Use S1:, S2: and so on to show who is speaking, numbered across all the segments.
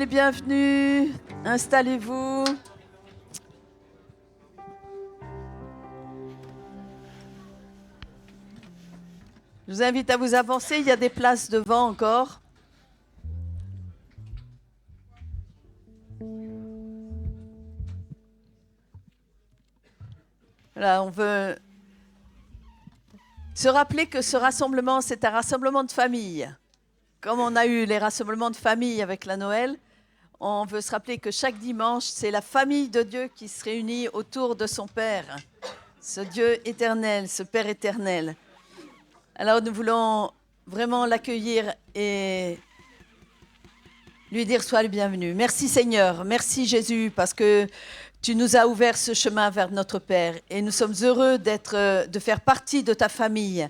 S1: Bienvenue, installez-vous. Je vous invite à vous avancer, il y a des places devant encore. Voilà, on veut se rappeler que ce rassemblement, c'est un rassemblement de famille. Comme on a eu les rassemblements de famille avec la Noël, on veut se rappeler que chaque dimanche, c'est la famille de Dieu qui se réunit autour de son Père, ce Dieu éternel, ce Père éternel. Alors nous voulons vraiment l'accueillir et lui dire sois le bienvenu. Merci Seigneur, merci Jésus, parce que tu nous as ouvert ce chemin vers notre Père et nous sommes heureux de faire partie de ta famille,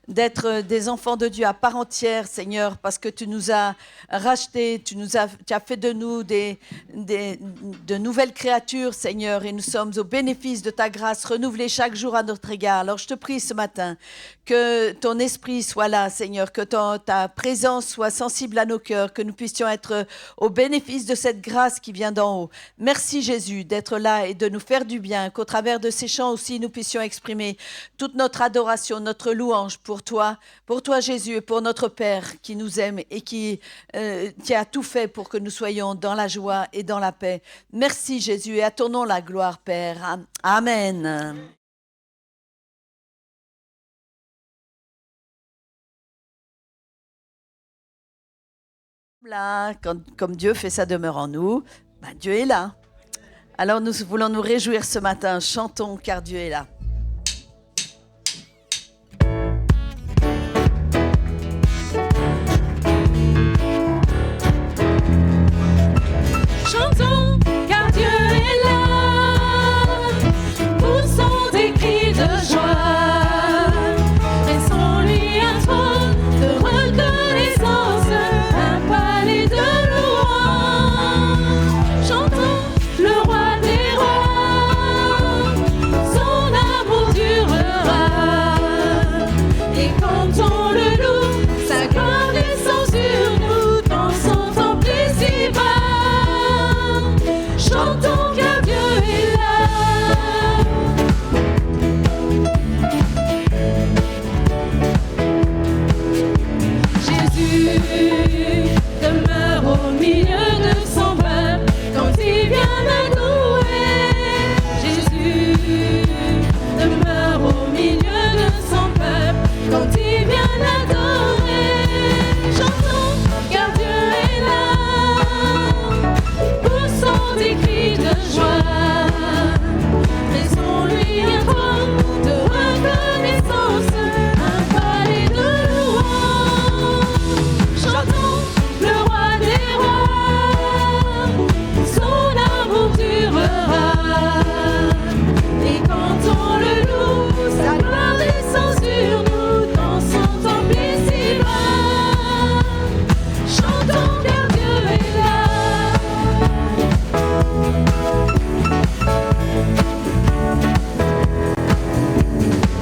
S1: d'être des enfants de Dieu à part entière, Seigneur, parce que tu nous as rachetés, tu as fait de nous de nouvelles créatures, Seigneur, et nous sommes au bénéfice de ta grâce renouvelée chaque jour à notre égard. Alors je te prie ce matin que ton esprit soit là, Seigneur, que ta présence soit sensible à nos cœurs, que nous puissions être au bénéfice de cette grâce qui vient d'en haut. Merci Jésus d'être là et de nous faire du bien, qu'au travers de ces chants aussi nous puissions exprimer toute notre adoration, notre louange pour toi Jésus et pour notre Père qui nous aime et qui a tout fait pour que nous soyons dans la joie et dans la paix. Merci Jésus et à ton nom la gloire Père. Amen. Là, comme Dieu fait sa demeure en nous, Dieu est là. Alors nous voulons nous réjouir ce matin, chantons car Dieu est là.
S2: Chantons car Dieu est là, poussons des cris de joie, laissons-lui un trône de reconnaissance, un palais de louange. Chantons le roi des rois, son amour durera, et quand on le loue, sa gloire descend sur nous dans son temple si bas. Chantons car Dieu est là. Jésus demeure au milieu de son peuple quand il vient l'adouer. Jésus demeure au milieu de son peuple quand il vient l'adorer. Chantons car Dieu est là, poussons des cris de joie, laissons-lui un trône de reconnaissance, un palais de louange. Chantons le roi des rois, son amour durera, et quand on le loue, sa gloire descend sur nous dans son temple si bas. Chantons car Dieu est là.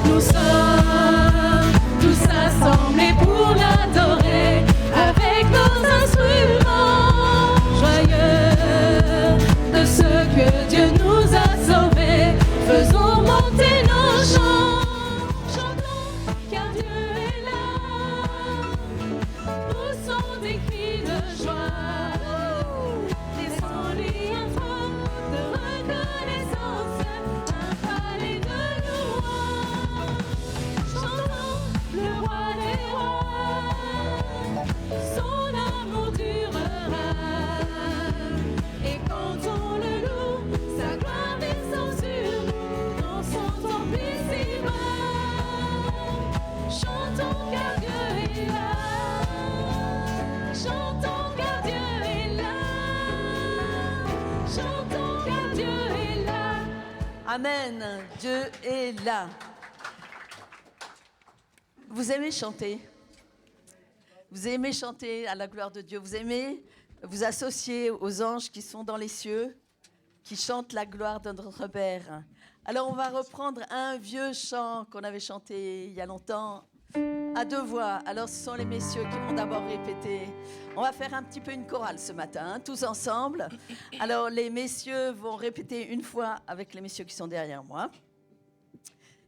S2: Nous sommes tous assemblés pour l'adorer avec nos instruments, joyeux de ce que Dieu nous a sauvés. Faisons monter nos chants, chantons car Dieu est là, poussons des cris de joie, laissons-lui un trône de reconnaissance, un palais de louange. Chantons le roi des rois, son amour durera, et quand on le loue, sa gloire descend sur nous dans son temple si bas. Chantons car Dieu est là. Chantons car Dieu est là. Chantons car Dieu est là.
S1: Amen, Dieu est là. Vous aimez chanter? Vous aimez chanter à la gloire de Dieu? Vous aimez vous associer aux anges qui sont dans les cieux, qui chantent la gloire de notre Père? Alors on va reprendre un vieux chant qu'on avait chanté il y a longtemps à deux voix. Alors ce sont les messieurs qui vont d'abord répéter. On va faire un petit peu une chorale ce matin, hein, tous ensemble. Alors les messieurs vont répéter une fois avec les messieurs qui sont derrière moi.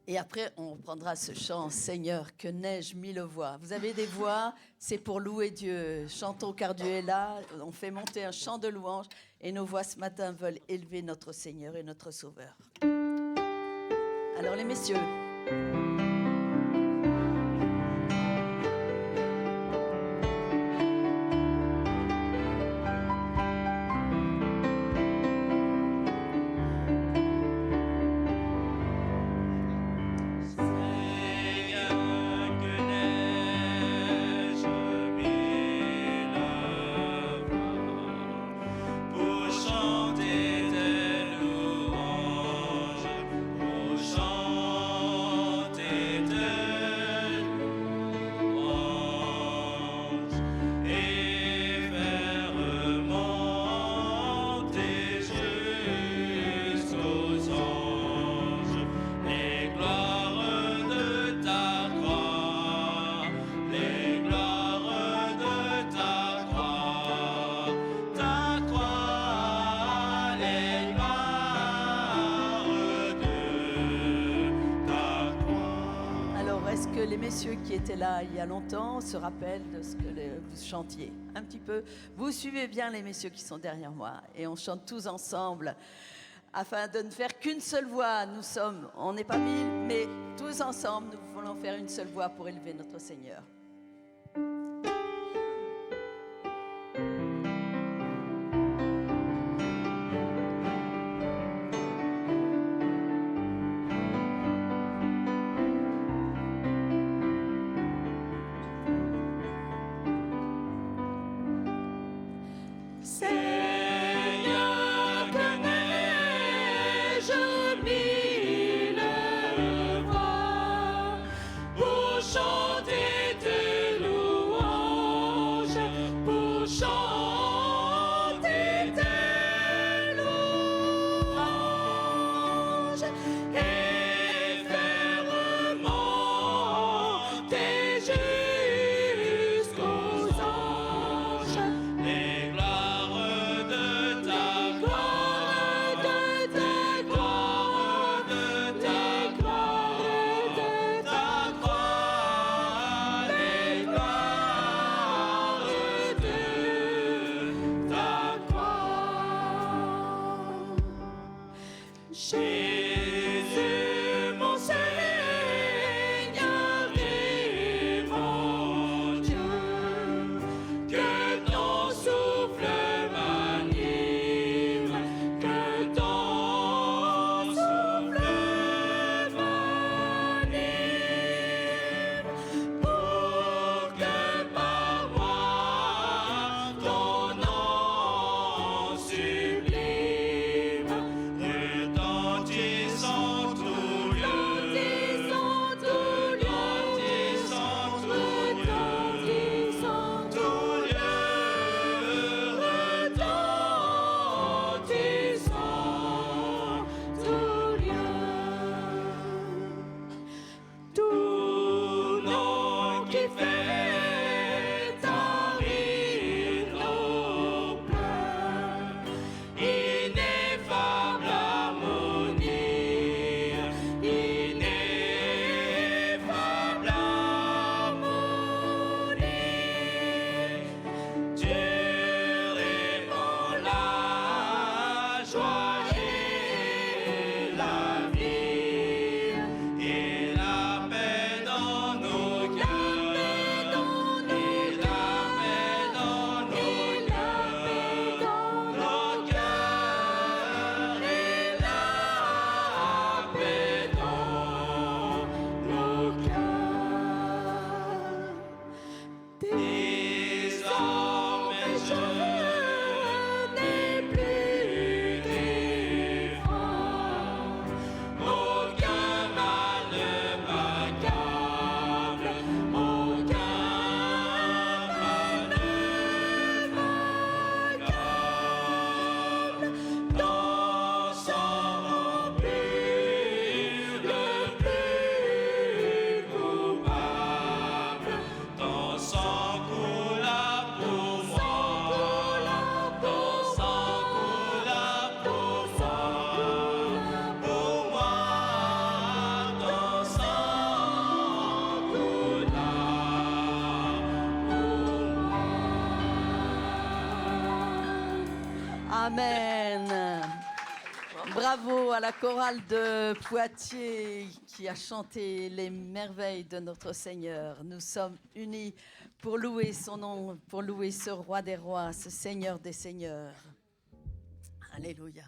S1: Et après, on prendra ce chant, Seigneur, que n'ai-je mille voix. Vous avez des voix, c'est pour louer Dieu. Chantons car Dieu est là. On fait monter un chant de louange. Et nos voix ce matin veulent élever notre Seigneur et notre Sauveur. Alors les messieurs. Les messieurs qui étaient là il y a longtemps se rappellent de ce que vous chantiez un petit peu. Vous suivez bien les messieurs qui sont derrière moi et on chante tous ensemble afin de ne faire qu'une seule voix. On n'est pas 1000, mais tous ensemble, nous voulons faire une seule voix pour élever notre Seigneur.
S3: Sublime, retentit
S1: Amen. Bravo à la chorale de Poitiers qui a chanté les merveilles de notre Seigneur. Nous sommes unis pour louer son nom, pour louer ce roi des rois, ce Seigneur des seigneurs. Alléluia.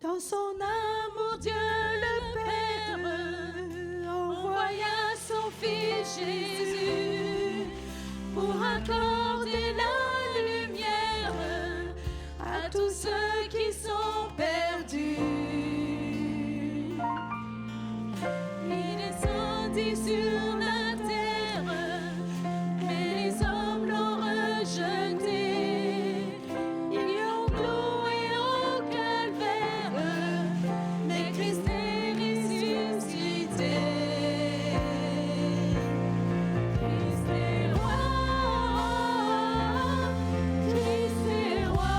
S2: Dans son amour, Dieu le Père envoya son Fils Jésus pour accorder la lumière à tous ceux qui sont perdus. Il descendit sur la terre, mais les hommes l'ont rejeté. Ils l'ont cloué au calvaire, mais Christ est ressuscité. Christ est roi, Christ est roi,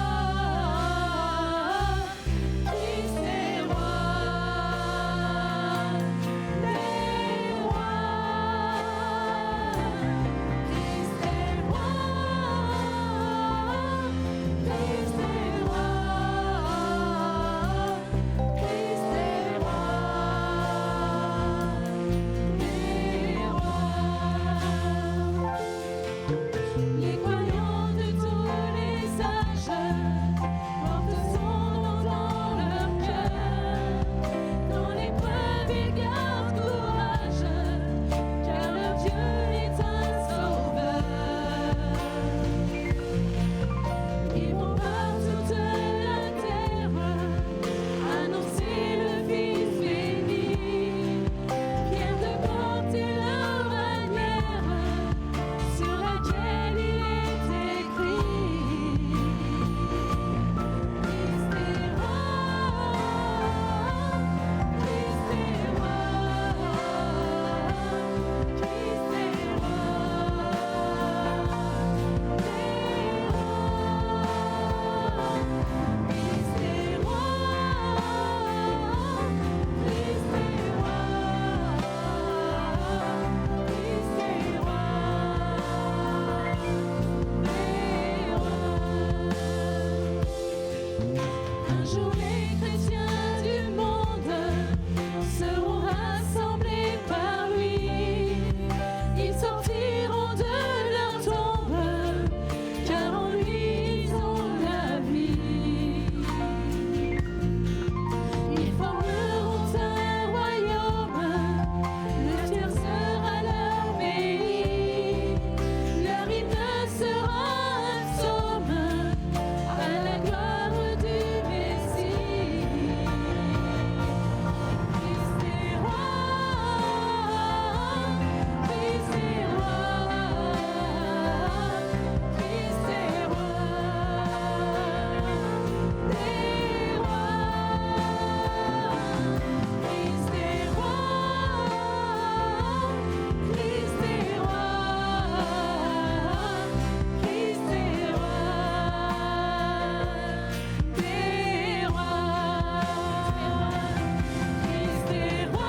S2: Christ est roi, les rois. Christ est roi, Christ est roi, Christ est roi, les croyants de tous les âges portent son nom dans leur cœur. Dans l'épreuve, ils gardent courage, car leur Dieu est un sauveur. Ils vont par toute la terre annoncer le Fils béni, fiers de porter leur bannière sur laquelle il est écrit: Christ est roi, Christ est roi, Christ est roi, Christ est roi, Christ est roi, Christ est roi, un jour les chrétiens du monde seront rassemblés par lui. Ils sortiront de leur tombe, car en lui ils ont la vie. Ils formeront un royaume, le terre sera leur pays. Leur hymne sera un psaume à la gloire du Messie. Christ est roi, Christ est roi, Christ est roi, des rois. Christ est roi, Christ est roi, Christ est roi, des rois. Christ est roi,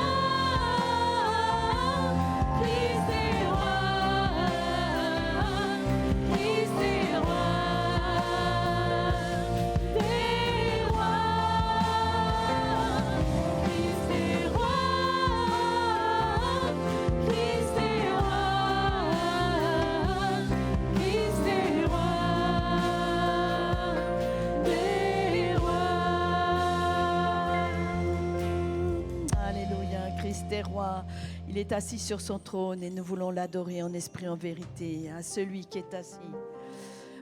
S2: Christ est roi, Christ est roi, des rois. Christ est roi, Christ est roi, Christ est roi, des rois.
S1: Alléluia, Christ est roi. Il est assis sur son trône et nous voulons l'adorer en esprit, en vérité. À celui qui est assis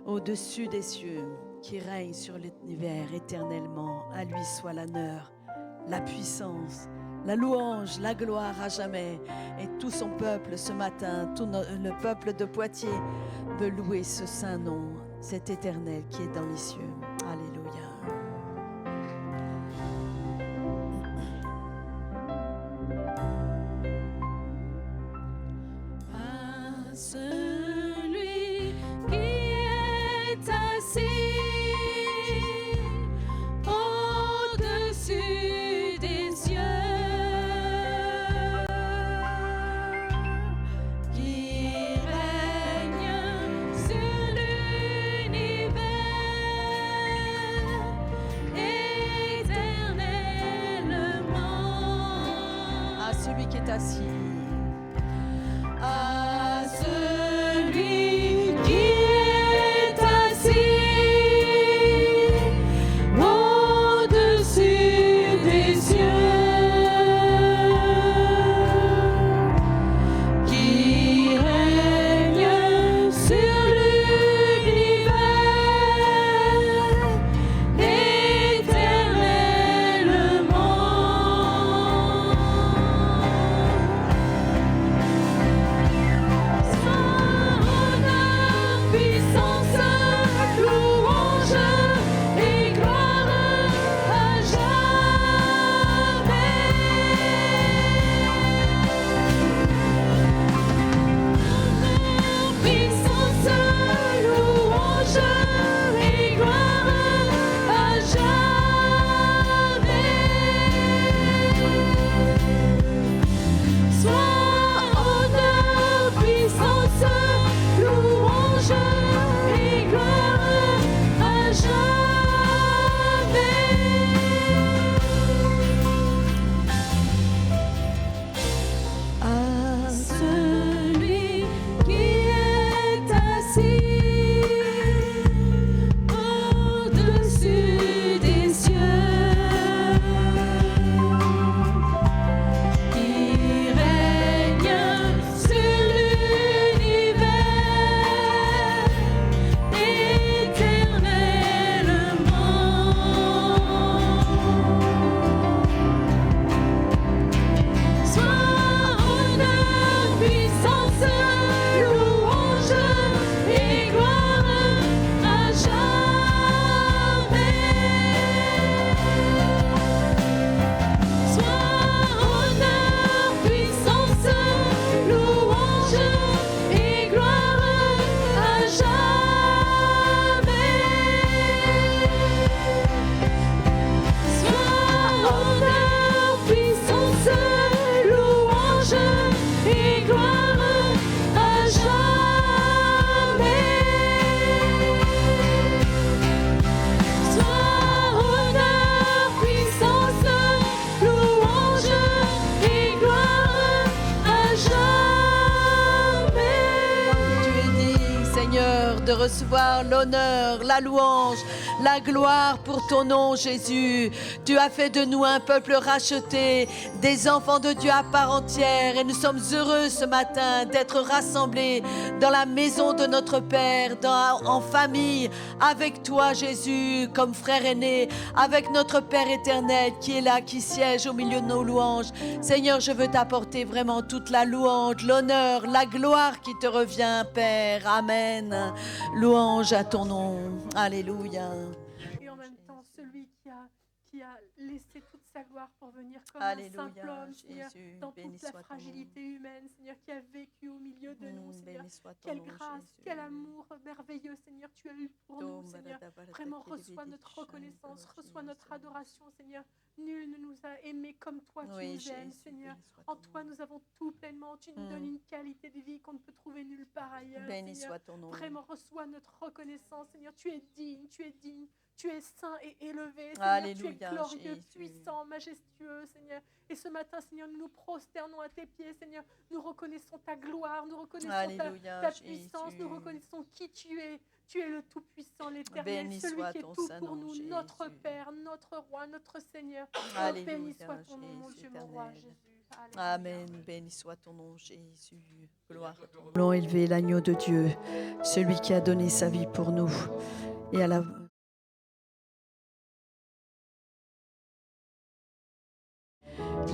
S1: au-dessus des cieux, qui règne sur l'univers éternellement. À lui soit l'honneur, la puissance, la louange, la gloire à jamais. Et tout son peuple ce matin, le peuple de Poitiers veut louer ce saint nom, cet éternel qui est dans les cieux. Alléluia.
S2: À celui qui est assis
S1: qui est assis.
S2: À celui qui est assis au-dessus des cieux, qui règne sur l'univers
S1: de recevoir l'honneur, la louange, la gloire pour ton nom, Jésus. Tu as fait de nous un peuple racheté, des enfants de Dieu à part entière. Et nous sommes heureux ce matin d'être rassemblés dans la maison de notre Père, en famille, avec toi, Jésus, comme frère aîné, avec notre Père éternel qui est là, qui siège au milieu de nos louanges. Seigneur, je veux t'apporter vraiment toute la louange, l'honneur, la gloire qui te revient, Père. Amen. Louange à ton nom. Alléluia.
S3: Et en même temps, celui qui a laissé toute sa gloire pour venir comme
S1: Alléluia,
S3: un simple homme, Seigneur,
S1: Jésus,
S3: dans
S1: béni
S3: toute la
S1: soit ton
S3: fragilité humaine, Seigneur, qui a vécu au milieu de nous, Seigneur.
S1: Béni soit ton
S3: Quelle
S1: nom,
S3: grâce,
S1: Jésus.
S3: quel amour merveilleux, Seigneur, tu as eu pour nous, Seigneur. Vraiment, reçois notre reconnaissance, reçois notre adoration, Seigneur. Nul ne nous a aimés comme toi, tu
S1: Oui,
S3: nous aimes,
S1: Jésus,
S3: Seigneur.
S1: béni soit
S3: En
S1: ton
S3: toi,
S1: nom.
S3: nous avons tout pleinement. Tu nous donnes une qualité de vie qu'on ne peut trouver nulle part ailleurs,
S1: Béni
S3: Seigneur.
S1: soit ton nom.
S3: Vraiment, reçois notre reconnaissance, Seigneur. Tu es digne, tu es digne. Tu es saint et élevé, Seigneur. Tu es
S1: Alléluia,
S3: glorieux,
S1: Jésus.
S3: puissant, majestueux, Seigneur. Et ce matin, Seigneur, nous nous prosternons à tes pieds, Seigneur. Nous reconnaissons ta gloire, nous reconnaissons
S1: Alléluia,
S3: ta puissance,
S1: Jésus.
S3: nous reconnaissons qui tu es. Tu es le Tout-Puissant, l'Éternel,
S1: Béni
S3: celui
S1: soit
S3: qui est
S1: ton
S3: tout
S1: saint
S3: pour
S1: nom,
S3: nous,
S1: Jésus.
S3: notre Père, notre Roi, notre Seigneur. Oh,
S1: Alléluia,
S3: béni soit ton nom, mon
S1: Jésus
S3: Dieu, mon Roi,
S1: éternel.
S3: Jésus. Alléluia.
S1: Amen. Béni soit ton nom, Jésus. Gloire à ton nom. Allons élever l'agneau de Dieu, celui qui a donné sa vie pour nous. Et à la...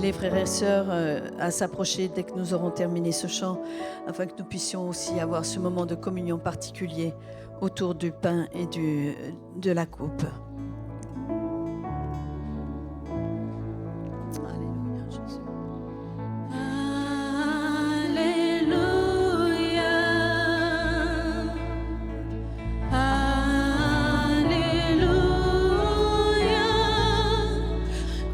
S1: Les frères et sœurs à s'approcher dès que nous aurons terminé ce chant, afin que nous puissions aussi avoir ce moment de communion particulier autour du pain et de la coupe. Alléluia, Jésus.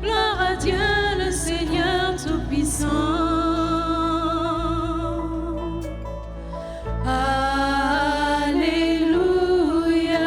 S2: Gloire à Dieu le Seigneur Tout-Puissant. Alléluia.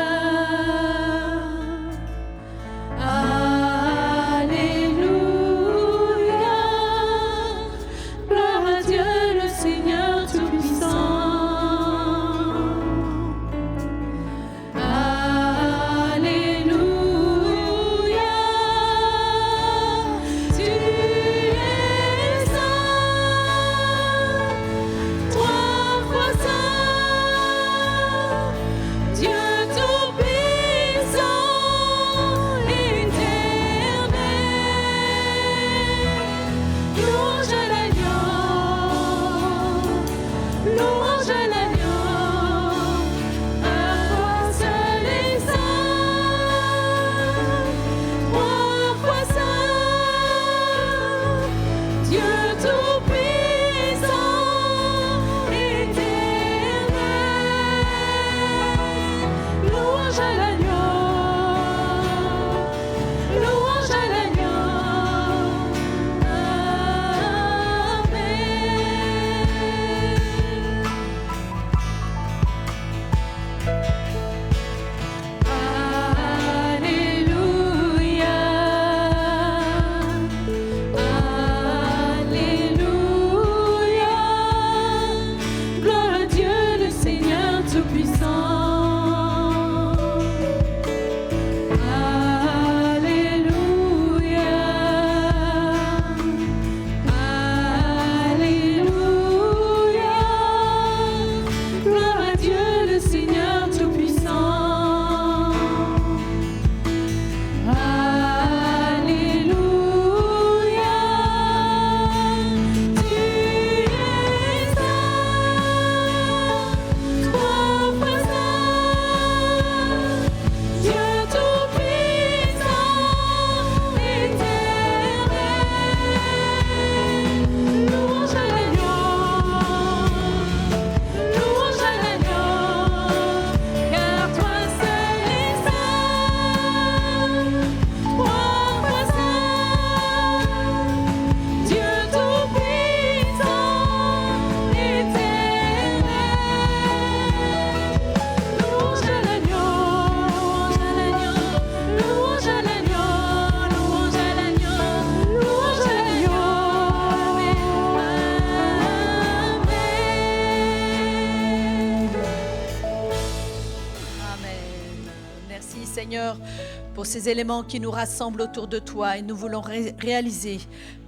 S1: pour ces éléments qui nous rassemblent autour de toi et nous voulons réaliser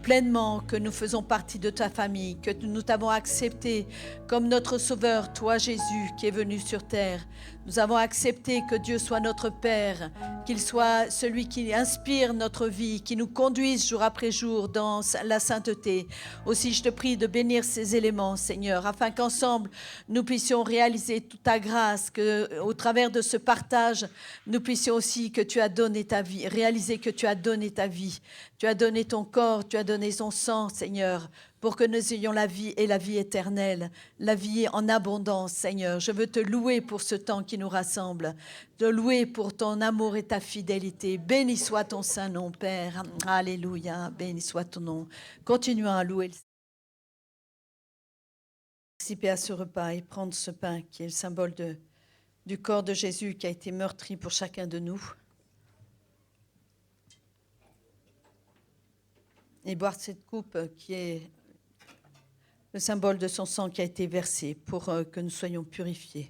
S1: pleinement que nous faisons partie de ta famille, que nous t'avons accepté comme notre Sauveur, toi Jésus qui est venu sur terre. Nous avons accepté que Dieu soit notre Père, qu'il soit celui qui inspire notre vie, qui nous conduise jour après jour dans la sainteté. Aussi, je te prie de bénir ces éléments, Seigneur, afin qu'ensemble, nous puissions réaliser toute ta grâce, qu'au travers de ce partage, nous puissions aussi que tu as donné ta vie, réaliser que tu as donné ta vie. Tu as donné ton corps, tu as donné ton sang, Seigneur, pour que nous ayons la vie et la vie éternelle, la vie en abondance, Seigneur. Je veux te louer pour ce temps qui nous rassemble, te louer pour ton amour et ta fidélité. Béni soit ton saint nom, Père. Alléluia, béni soit ton nom. Continuons à louer le Seigneur. Participer à ce repas et prendre ce pain qui est le symbole du corps de Jésus qui a été meurtri pour chacun de nous. Et boire cette coupe qui est le symbole de son sang qui a été versé pour que nous soyons purifiés.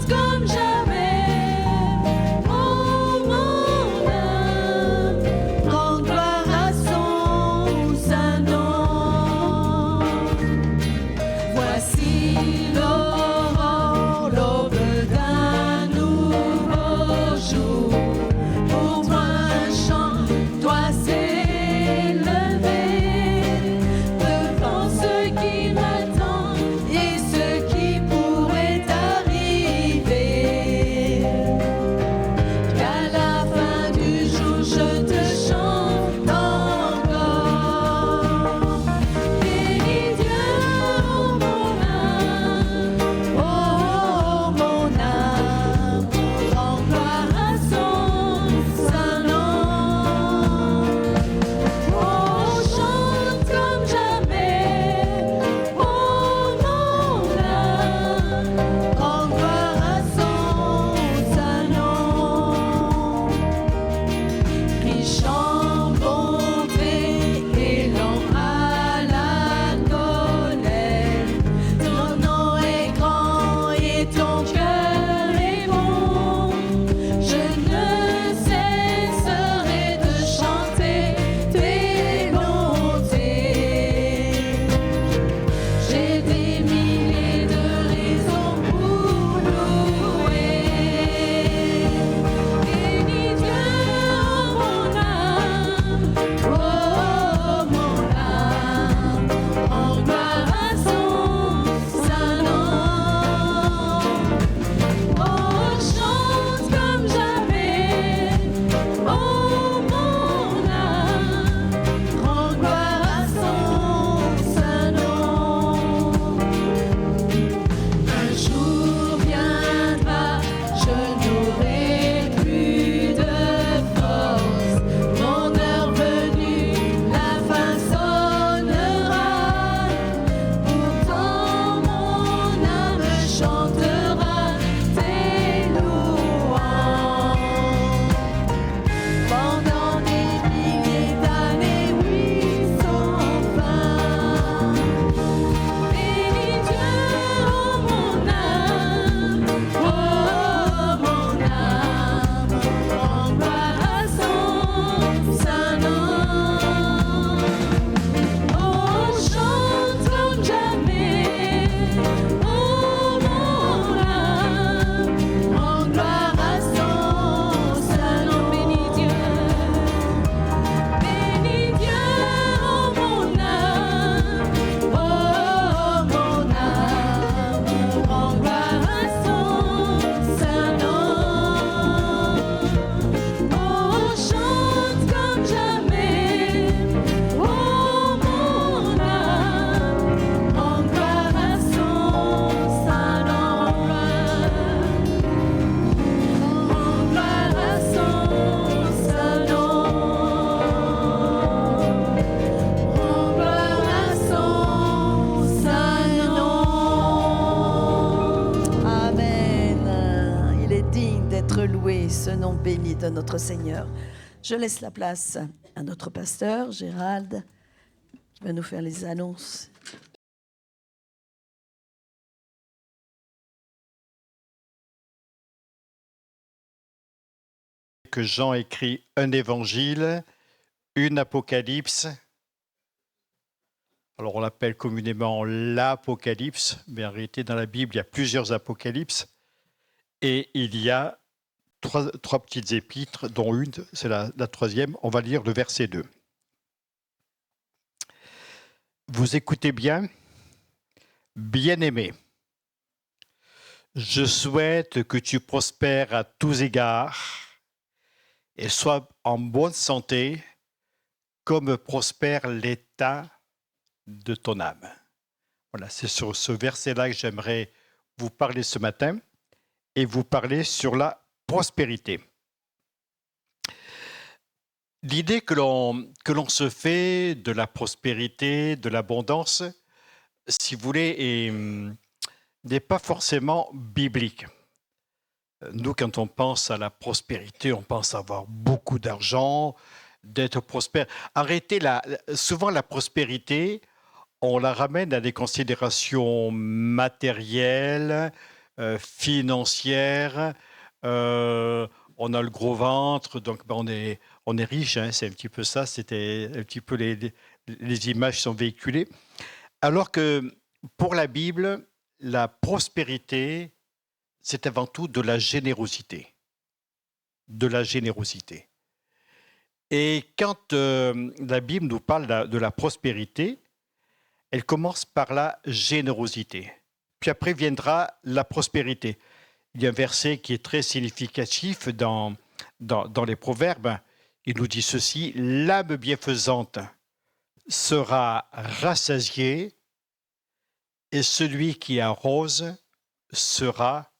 S2: Comme jamais, oh mon
S1: de notre Seigneur. Je laisse la place à notre pasteur, Gérald, qui va nous faire les annonces.
S4: Que Jean écrit un évangile, une apocalypse. Alors on l'appelle communément l'Apocalypse, mais en réalité dans la Bible il y a plusieurs apocalypses et il y a trois petites épîtres, dont une, c'est la troisième. On va lire le verset 2. Vous écoutez bien, bien-aimé, je souhaite que tu prospères à tous égards et sois en bonne santé comme prospère l'état de ton âme. Voilà, c'est sur ce verset-là que j'aimerais vous parler ce matin et vous parler sur la prospérité. L'idée que l'on se fait de la prospérité, de l'abondance, si vous voulez, n'est pas forcément biblique. Nous, quand on pense à la prospérité, on pense avoir beaucoup d'argent, d'être prospère. Arrêtez souvent la prospérité, on la ramène à des considérations matérielles, financières. On a le gros ventre, donc on est riche, hein, c'est un petit peu ça, c'était un petit peu les images sont véhiculées. Alors que pour la Bible, la prospérité, c'est avant tout de la générosité. De la générosité. Et quand la Bible nous parle de la prospérité, elle commence par la générosité. Puis après viendra la prospérité. Il y a un verset qui est très significatif dans les Proverbes. Il nous dit ceci, « L'âme bienfaisante sera rassasiée et celui qui arrose sera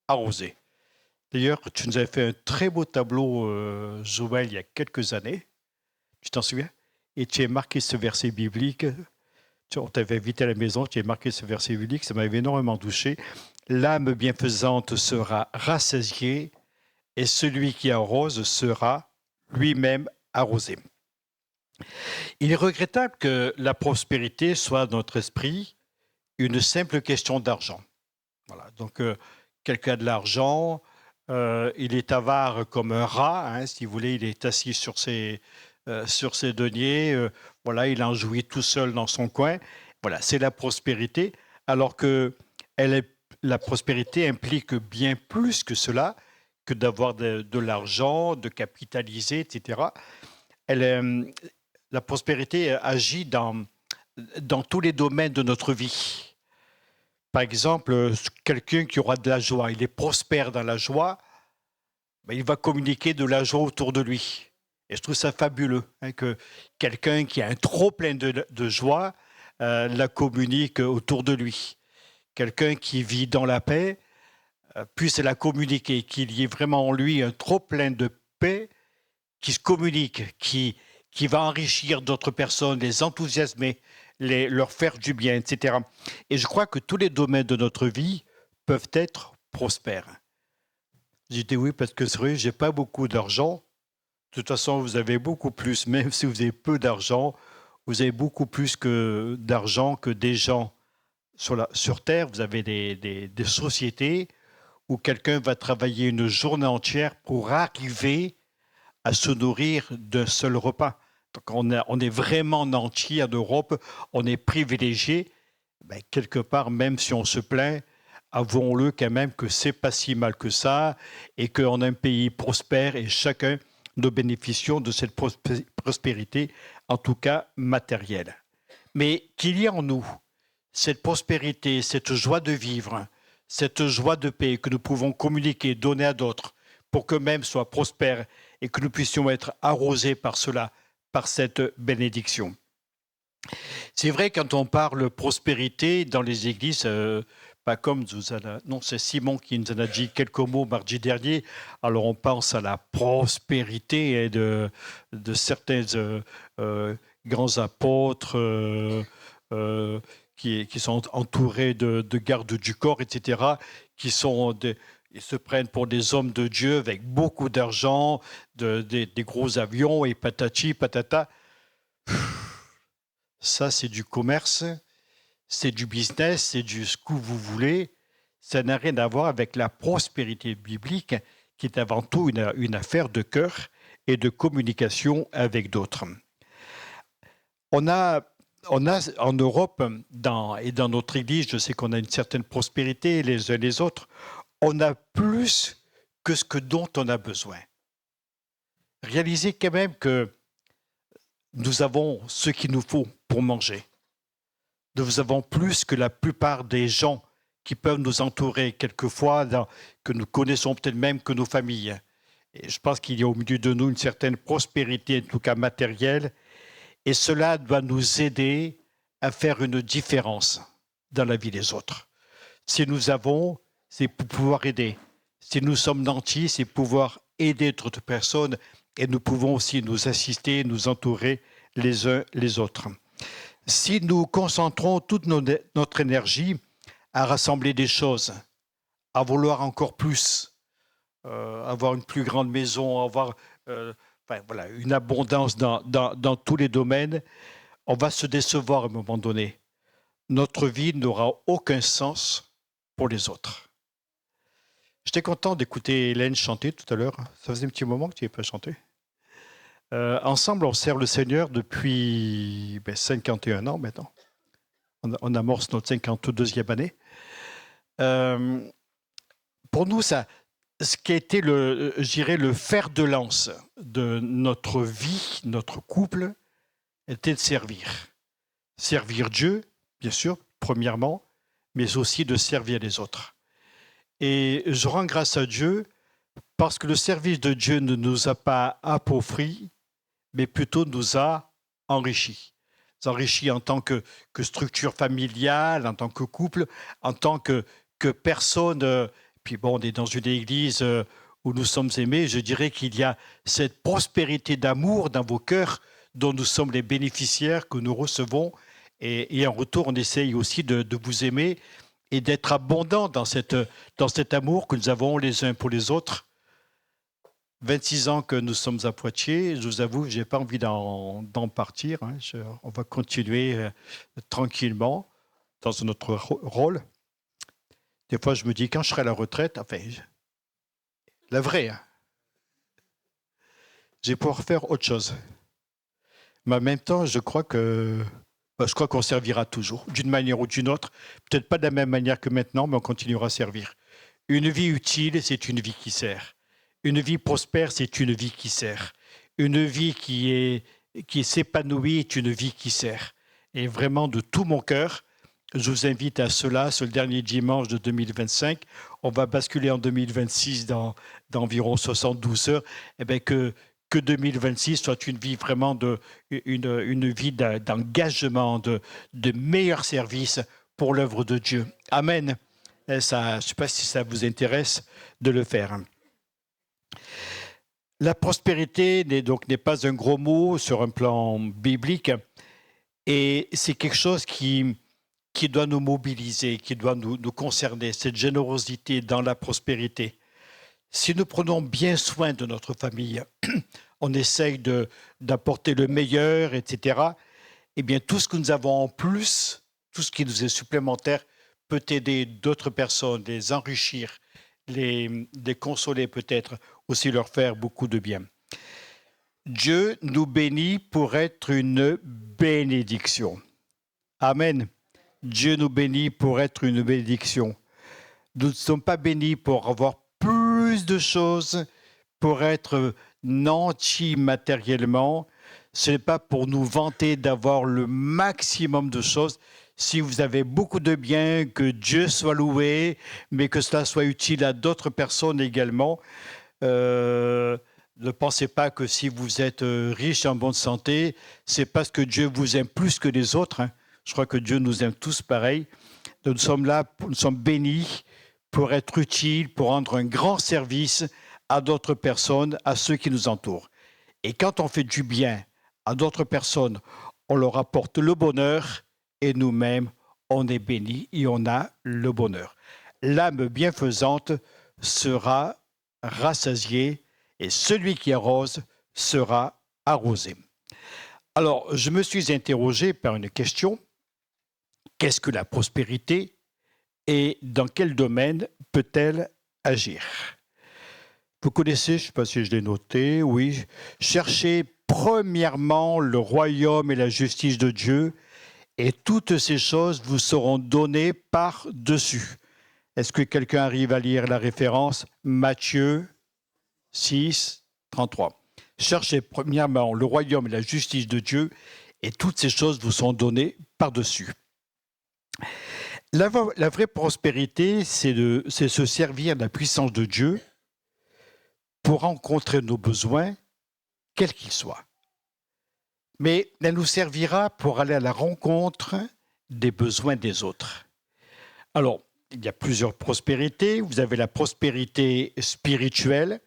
S4: arrosé. » D'ailleurs, tu nous avais fait un très beau tableau, Joël, il y a quelques années. Tu t'en souviens? Et tu as marqué ce verset biblique. On t'avait invité à la maison, tu as marqué ce verset biblique, ça m'avait énormément touché. L'âme bienfaisante sera rassasiée et celui qui arrose sera lui-même arrosé. Il est regrettable que la prospérité soit dans notre esprit une simple question d'argent. Voilà, donc quelqu'un a de l'argent, il est avare comme un rat, hein, si vous voulez, il est assis sur ses deniers, voilà, il en jouit tout seul dans son coin. Voilà, c'est la prospérité, alors que la prospérité implique bien plus que cela, que d'avoir de l'argent, de capitaliser, etc. La prospérité agit dans tous les domaines de notre vie. Par exemple, quelqu'un qui aura de la joie, il est prospère dans la joie, ben, il va communiquer de la joie autour de lui. Et je trouve ça fabuleux, hein, que quelqu'un qui a un trop plein de joie la communique autour de lui. Quelqu'un qui vit dans la paix puisse la communiquer, qu'il y ait vraiment en lui un trop plein de paix qui se communique, qui va enrichir d'autres personnes, les enthousiasmer, leur faire du bien, etc. Et je crois que tous les domaines de notre vie peuvent être prospères. J'ai dit oui parce que c'est vrai, je n'ai pas beaucoup d'argent. De toute façon, vous avez beaucoup plus, même si vous avez peu d'argent, vous avez beaucoup plus d'argent que des gens sur Terre. Vous avez des sociétés où quelqu'un va travailler une journée entière pour arriver à se nourrir d'un seul repas. Donc on est vraiment nantis en Europe, on est privilégié. Ben, quelque part, même si on se plaint, avouons-le quand même que c'est pas si mal que ça et qu'on a un pays prospère et chacun nous bénéficions de cette prospérité, en tout cas matérielle. Mais qu'il y ait en nous cette prospérité, cette joie de vivre, cette joie de paix que nous pouvons communiquer, donner à d'autres, pour qu'eux-mêmes soient prospères et que nous puissions être arrosés par cela, par cette bénédiction. C'est vrai, quand on parle prospérité dans les églises, pas comme non, c'est Simon qui nous en a dit quelques mots mardi dernier. Alors on pense à la prospérité de certains grands apôtres qui sont entourés de gardes du corps, etc., qui sont Ils se prennent pour des hommes de Dieu avec beaucoup d'argent, des gros avions et patati, patata. Ça, c'est du commerce, c'est du business, c'est du ce que vous voulez. Ça n'a rien à voir avec la prospérité biblique, qui est avant tout une affaire de cœur et de communication avec d'autres. On a en Europe et dans notre Église, je sais qu'on a une certaine prospérité les uns les autres, on a plus que ce dont on a besoin. Réalisez quand même que nous avons ce qu'il nous faut pour manger. Nous avons plus que la plupart des gens qui peuvent nous entourer quelquefois, que nous connaissons peut-être même que nos familles. Et je pense qu'il y a au milieu de nous une certaine prospérité, en tout cas matérielle, et cela doit nous aider à faire une différence dans la vie des autres. Si nous avons, c'est pour pouvoir aider. Si nous sommes nantis, c'est pouvoir aider d'autres personnes, et nous pouvons aussi nous assister, nous entourer les uns les autres. Si nous concentrons toute notre énergie à rassembler des choses, à vouloir encore plus, avoir une plus grande maison, avoir une abondance dans tous les domaines, on va se décevoir à un moment donné. Notre vie n'aura aucun sens pour les autres. J'étais content d'écouter Hélène chanter tout à l'heure. Ça faisait un petit moment que tu n'avais pas chanté. Ensemble, on sert le Seigneur depuis 51 ans maintenant. On amorce notre 52e année. Pour nous, ce qui a été le fer de lance de notre vie, notre couple, était de servir. Servir Dieu, bien sûr, premièrement, mais aussi de servir les autres. Et je rends grâce à Dieu parce que le service de Dieu ne nous a pas appauvris, mais plutôt nous a enrichis. Enrichis en tant que structure familiale, en tant que couple, en tant que personne. Puis bon, on est dans une église où nous sommes aimés. Je dirais qu'il y a cette prospérité d'amour dans vos cœurs dont nous sommes les bénéficiaires, que nous recevons. Et en retour, on essaye aussi de vous aimer et d'être abondant dans cet amour que nous avons les uns pour les autres. 26 ans que nous sommes à Poitiers, je vous avoue que je n'ai pas envie d'en partir. On va continuer tranquillement dans notre rôle. Des fois, je me dis, quand je serai à la retraite, la vraie, je vais pouvoir faire autre chose. Mais en même temps, je crois qu'on servira toujours, d'une manière ou d'une autre. Peut-être pas de la même manière que maintenant, mais on continuera à servir. Une vie utile, c'est une vie qui sert. Une vie prospère, c'est une vie qui sert. Une vie qui s'épanouit est une vie qui sert. Et vraiment, de tout mon cœur, je vous invite à cela, ce dernier dimanche de 2025. On va basculer en 2026 dans environ 72 heures. Eh bien, que 2026 soit une vie vraiment une vie d'engagement, de meilleur service pour l'œuvre de Dieu. Amen. Ça, je ne sais pas si ça vous intéresse de le faire. La prospérité n'est pas un gros mot sur un plan biblique, et c'est quelque chose qui doit nous mobiliser, qui doit nous concerner, cette générosité dans la prospérité. Si nous prenons bien soin de notre famille, on essaye d'apporter le meilleur, etc., eh bien, tout ce que nous avons en plus, tout ce qui nous est supplémentaire, peut aider d'autres personnes, les enrichir, les consoler peut-être, aussi leur faire beaucoup de bien. Dieu nous bénit pour être une bénédiction. Amen. Dieu nous bénit pour être une bénédiction. Nous ne sommes pas bénis pour avoir plus de choses, pour être nantis matériellement. Ce n'est pas pour nous vanter d'avoir le maximum de choses. Si vous avez beaucoup de biens, que Dieu soit loué, mais que cela soit utile à d'autres personnes également. Ne pensez pas que si vous êtes riche et en bonne santé, c'est parce que Dieu vous aime plus que les autres. Je crois que Dieu nous aime tous pareil. Nous sommes là, nous sommes bénis pour être utiles, pour rendre un grand service à d'autres personnes, à ceux qui nous entourent. Et quand on fait du bien à d'autres personnes, on leur apporte le bonheur et nous-mêmes, on est bénis et on a le bonheur. L'âme bienfaisante sera rassasié et celui qui arrose sera arrosé. Alors, je me suis interrogé par une question. Qu'est-ce que la prospérité et dans quel domaine peut-elle agir? Vous connaissez, je ne sais pas si je l'ai noté, oui. Cherchez premièrement le royaume et la justice de Dieu et toutes ces choses vous seront données par-dessus. Est-ce que quelqu'un arrive à lire la référence? Matthieu 6, 33. Cherchez premièrement le royaume et la justice de Dieu et toutes ces choses vous sont données par-dessus. La vraie prospérité, c'est se servir de la puissance de Dieu pour rencontrer nos besoins, quels qu'ils soient. Mais elle nous servira pour aller à la rencontre des besoins des autres. Alors, il y a plusieurs prospérités. Vous avez la prospérité spirituelle,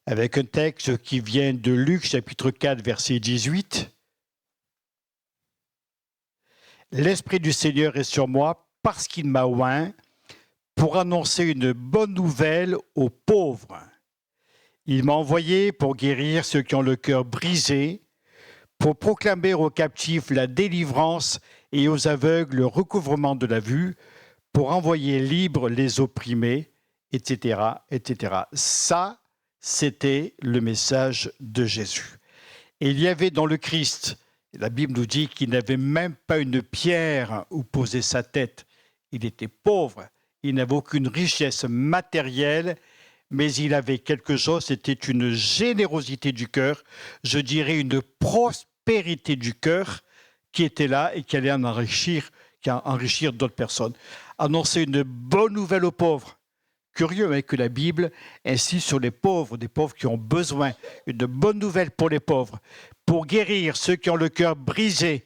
S4: avec un texte qui vient de Luc, chapitre 4, verset 18. « L'Esprit du Seigneur est sur moi parce qu'il m'a oint pour annoncer une bonne nouvelle aux pauvres. Il m'a envoyé pour guérir ceux qui ont le cœur brisé, pour proclamer aux captifs la délivrance et aux aveugles le recouvrement de la vue, pour envoyer libres les opprimés, etc., etc. » Ça, c'était le message de Jésus. Et il y avait dans le Christ, la Bible nous dit qu'il n'avait même pas une pierre où poser sa tête. Il était pauvre, il n'avait aucune richesse matérielle, mais il avait quelque chose, c'était une générosité du cœur, je dirais une prospérité du cœur qui était là et qui allait enrichir d'autres personnes. Annoncer une bonne nouvelle aux pauvres. Curieux hein, que la Bible insiste sur les pauvres, des pauvres qui ont besoin, une bonne nouvelle pour les pauvres, pour guérir ceux qui ont le cœur brisé,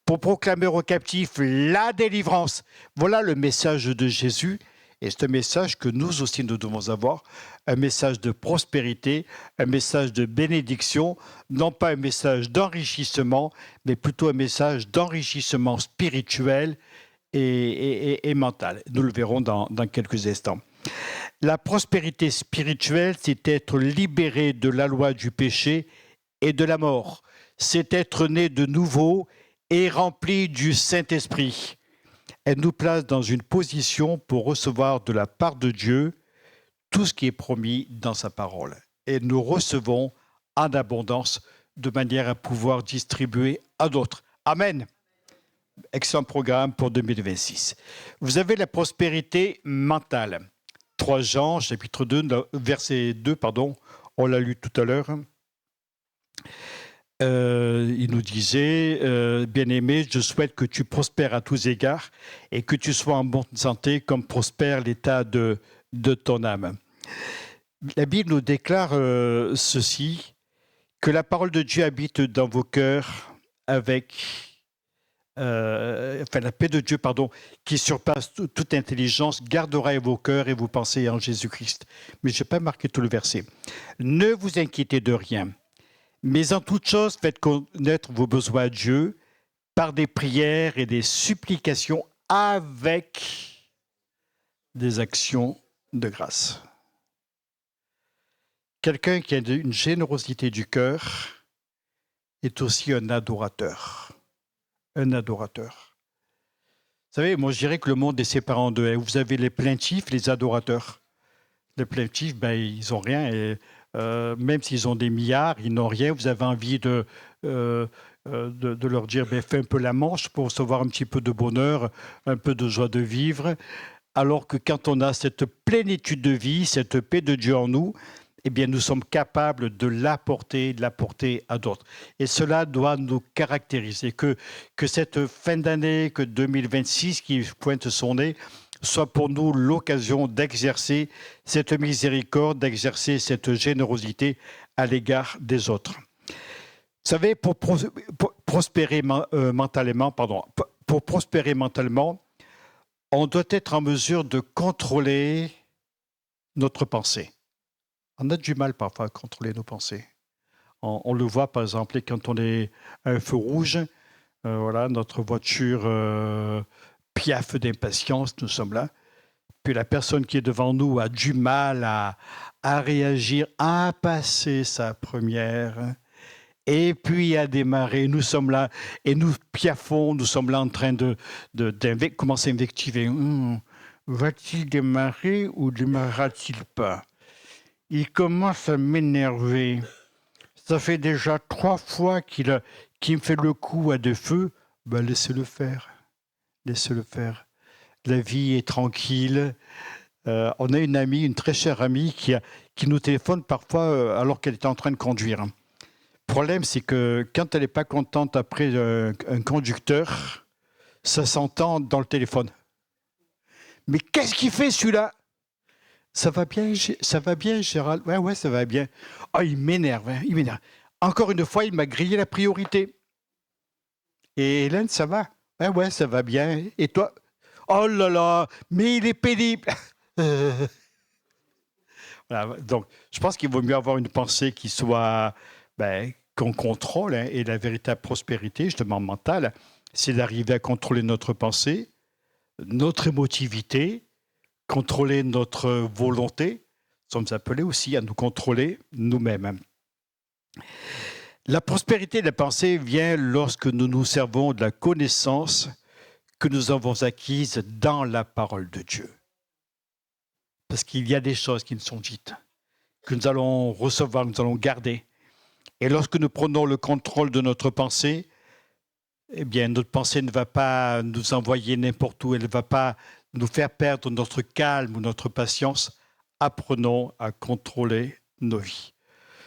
S4: pour proclamer aux captifs la délivrance. Voilà le message de Jésus. Et c'est un message que nous aussi nous devons avoir, un message de prospérité, un message de bénédiction, non pas un message d'enrichissement, mais plutôt un message d'enrichissement spirituel et mental. Nous le verrons dans quelques instants. La prospérité spirituelle, c'est être libéré de la loi du péché et de la mort. C'est être né de nouveau et rempli du Saint-Esprit. Elle nous place dans une position pour recevoir de la part de Dieu tout ce qui est promis dans sa parole. Et nous recevons en abondance de manière à pouvoir distribuer à d'autres. Amen. Excellent programme pour 2026. Vous avez la prospérité mentale. 3 Jean, chapitre 2, verset 2, on l'a lu tout à l'heure. Il nous disait, bien-aimé, je souhaite que tu prospères à tous égards et que tu sois en bonne santé comme prospère l'état de ton âme. La Bible nous déclare ceci, que la parole de Dieu habite dans vos cœurs avec la paix de Dieu, qui surpasse toute intelligence, gardera vos cœurs et vos pensées en Jésus-Christ. Mais je n'ai pas marqué tout le verset. Ne vous inquiétez de rien, mais en toute chose, faites connaître vos besoins à Dieu par des prières et des supplications avec des actions de grâce. Quelqu'un qui a une générosité du cœur est aussi un adorateur. Un adorateur. Vous savez, moi je dirais que le monde est séparé en deux. Vous avez les plaintifs, les adorateurs. Les plaintifs, ils n'ont rien. Et, même s'ils ont des milliards, ils n'ont rien. Vous avez envie de leur dire, fais un peu la manche pour recevoir un petit peu de bonheur, un peu de joie de vivre. Alors que quand on a cette plénitude de vie, cette paix de Dieu en nous, eh bien, nous sommes capables de l'apporter à d'autres. Et cela doit nous caractériser. Que cette fin d'année, que 2026 qui pointe son nez, soit pour nous l'occasion d'exercer cette miséricorde, d'exercer cette générosité à l'égard des autres. Vous savez, pour prospérer mentalement, on doit être en mesure de contrôler notre pensée. On a du mal parfois à contrôler nos pensées. On le voit par exemple quand on est à un feu rouge, notre voiture piaffe d'impatience, nous sommes là. Puis la personne qui est devant nous a du mal à réagir, à passer sa première, et puis à démarrer. Nous sommes là, et nous piaffons, nous sommes là en train de commencer à invectiver. Va-t-il démarrer ou démarrera-t-il pas? Il commence à m'énerver. Ça fait déjà 3 fois qu'il me fait le coup à deux feux. Ben, laissez-le faire. Laissez-le faire. La vie est tranquille. On a une amie, une très chère amie, qui nous téléphone parfois alors qu'elle est en train de conduire. Le problème, c'est que quand elle n'est pas contente après un conducteur, ça s'entend dans le téléphone. Mais qu'est-ce qu'il fait celui-là? Ça va bien, Gérald? Ouais, ça va bien. Oh, il m'énerve, hein, il m'énerve. Encore une fois, il m'a grillé la priorité. Et Hélène, ça va? Ouais, ça va bien. Et toi? Oh là là, mais il est pénible. Voilà, donc, je pense qu'il vaut mieux avoir une pensée qui soit, qu'on contrôle. Hein, et la véritable prospérité, justement mentale, c'est d'arriver à contrôler notre pensée, notre émotivité, contrôler notre volonté. Nous sommes appelés aussi à nous contrôler nous-mêmes. La prospérité de la pensée vient lorsque nous nous servons de la connaissance que nous avons acquise dans la parole de Dieu. Parce qu'il y a des choses qui nous sont dites, que nous allons recevoir, nous allons garder. Et lorsque nous prenons le contrôle de notre pensée, eh bien, notre pensée ne va pas nous envoyer n'importe où, elle ne va pas nous faire perdre notre calme ou notre patience. Apprenons à contrôler nos vies.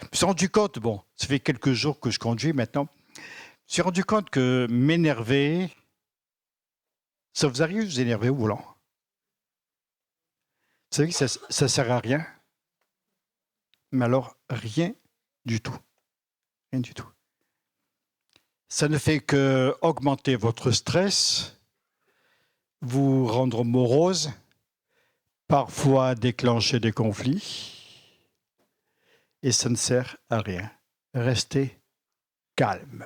S4: Je me suis rendu compte, ça fait quelques jours que je conduis maintenant, je me suis rendu compte que m'énerver, ça vous arrive de vous énerver au volant? Vous savez que ça ne sert à rien? Mais alors, rien du tout. Rien du tout. Ça ne fait qu'augmenter votre stress, vous rendre morose, parfois déclencher des conflits, et ça ne sert à rien. Restez calme.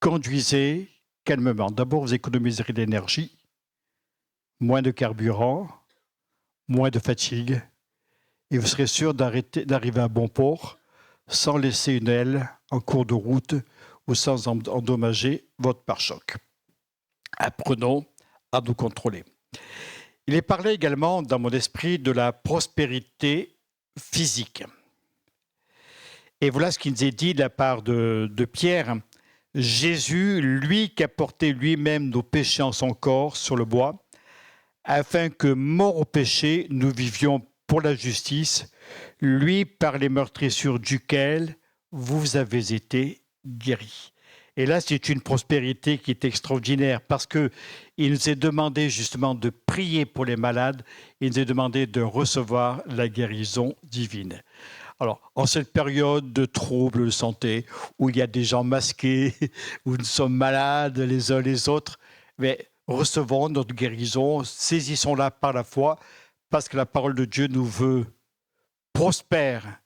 S4: Conduisez calmement. D'abord, vous économiserez de l'énergie, moins de carburant, moins de fatigue, et vous serez sûr d'arriver à bon port sans laisser une aile en cours de route ou sans endommager votre pare-choc. Apprenons à nous contrôler. Il est parlé également dans mon esprit de la prospérité physique. Et voilà ce qui nous est dit de la part de Pierre. Jésus, lui qui a porté lui-même nos péchés en son corps sur le bois, afin que, morts au péché, nous vivions pour la justice, lui par les meurtrissures duquel vous avez été guéris. Et là, c'est une prospérité qui est extraordinaire parce qu'il nous est demandé justement de prier pour les malades, il nous est demandé de recevoir la guérison divine. Alors, en cette période de troubles de santé, où il y a des gens masqués, où nous sommes malades les uns les autres, mais recevons notre guérison, saisissons-la par la foi, parce que la parole de Dieu nous veut prospères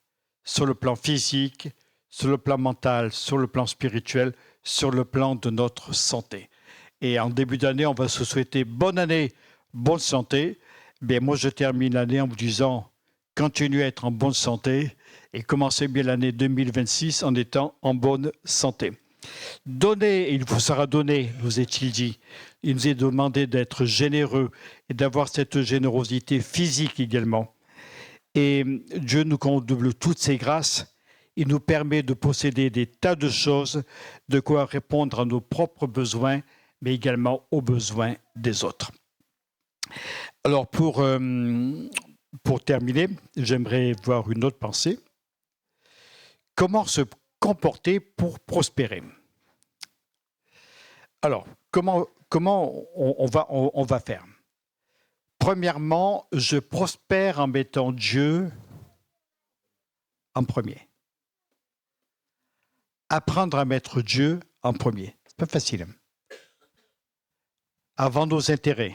S4: sur le plan physique, sur le plan mental, sur le plan spirituel, sur le plan de notre santé. Et en début d'année, on va se souhaiter bonne année, bonne santé. Mais moi, je termine l'année en vous disant, continuez à être en bonne santé et commencez bien l'année 2026 en étant en bonne santé. Donnez, et il vous sera donné, nous est-il dit. Il nous est demandé d'être généreux et d'avoir cette générosité physique également. Et Dieu nous comble toutes ses grâces. Il nous permet de posséder des tas de choses, de quoi répondre à nos propres besoins, mais également aux besoins des autres. Alors, pour terminer, j'aimerais voir une autre pensée. Comment se comporter pour prospérer? Alors, comment on va faire? Premièrement, je prospère en mettant Dieu en premier. Apprendre à mettre Dieu en premier. C'est pas facile. Avant nos intérêts,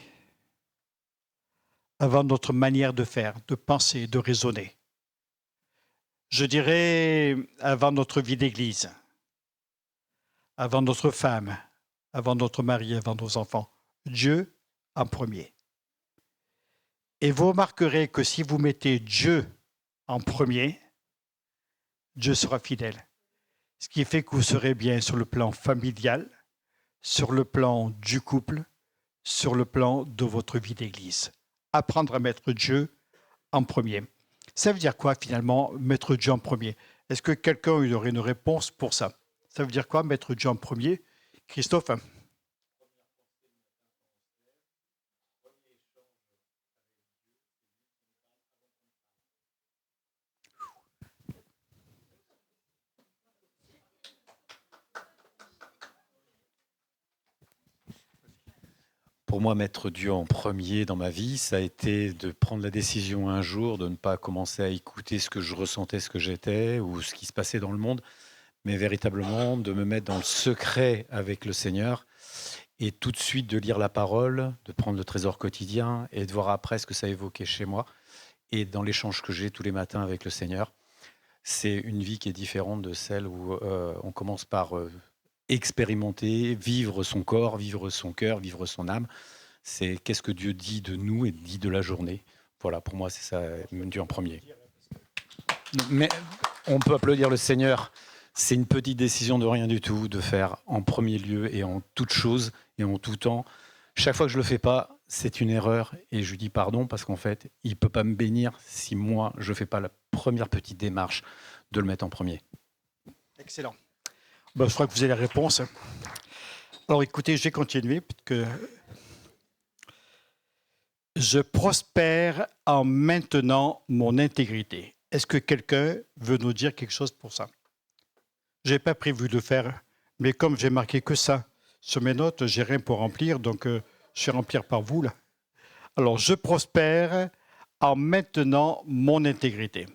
S4: avant notre manière de faire, de penser, de raisonner. Je dirais avant notre vie d'église, avant notre femme, avant notre mari, avant nos enfants. Dieu en premier. Et vous remarquerez que si vous mettez Dieu en premier, Dieu sera fidèle. Ce qui fait que vous serez bien sur le plan familial, sur le plan du couple, sur le plan de votre vie d'église. Apprendre à mettre Dieu en premier. Ça veut dire quoi finalement, mettre Dieu en premier? Est-ce que quelqu'un aurait une réponse pour ça? Ça veut dire quoi, mettre Dieu en premier? Christophe?
S5: Pour moi, mettre Dieu en premier dans ma vie, ça a été de prendre la décision un jour de ne pas commencer à écouter ce que je ressentais, ce que j'étais ou ce qui se passait dans le monde, mais véritablement de me mettre dans le secret avec le Seigneur et tout de suite de lire la parole, de prendre le trésor quotidien et de voir après ce que ça évoquait chez moi et dans l'échange que j'ai tous les matins avec le Seigneur. C'est une vie qui est différente de celle où on commence par expérimenter, vivre son corps, vivre son cœur, vivre son âme. C'est qu'est-ce que Dieu dit de nous et dit de la journée. Voilà, pour moi, c'est ça, Dieu en premier. Mais on peut applaudir le Seigneur. C'est une petite décision de rien du tout, de faire en premier lieu et en toute chose et en tout temps. Chaque fois que je ne le fais pas, c'est une erreur et je lui dis pardon parce qu'en fait, il ne peut pas me bénir si moi, je ne fais pas la première petite démarche de le mettre en premier.
S4: Excellent. Ben, je crois que vous avez la réponse. Alors écoutez, je vais continuer. Je prospère en maintenant mon intégrité. Est-ce que quelqu'un veut nous dire quelque chose pour ça? Je n'ai pas prévu de le faire, mais comme j'ai marqué que ça sur mes notes, j'ai rien pour remplir, donc je vais remplir par vous. Là. Alors, je prospère en maintenant mon intégrité.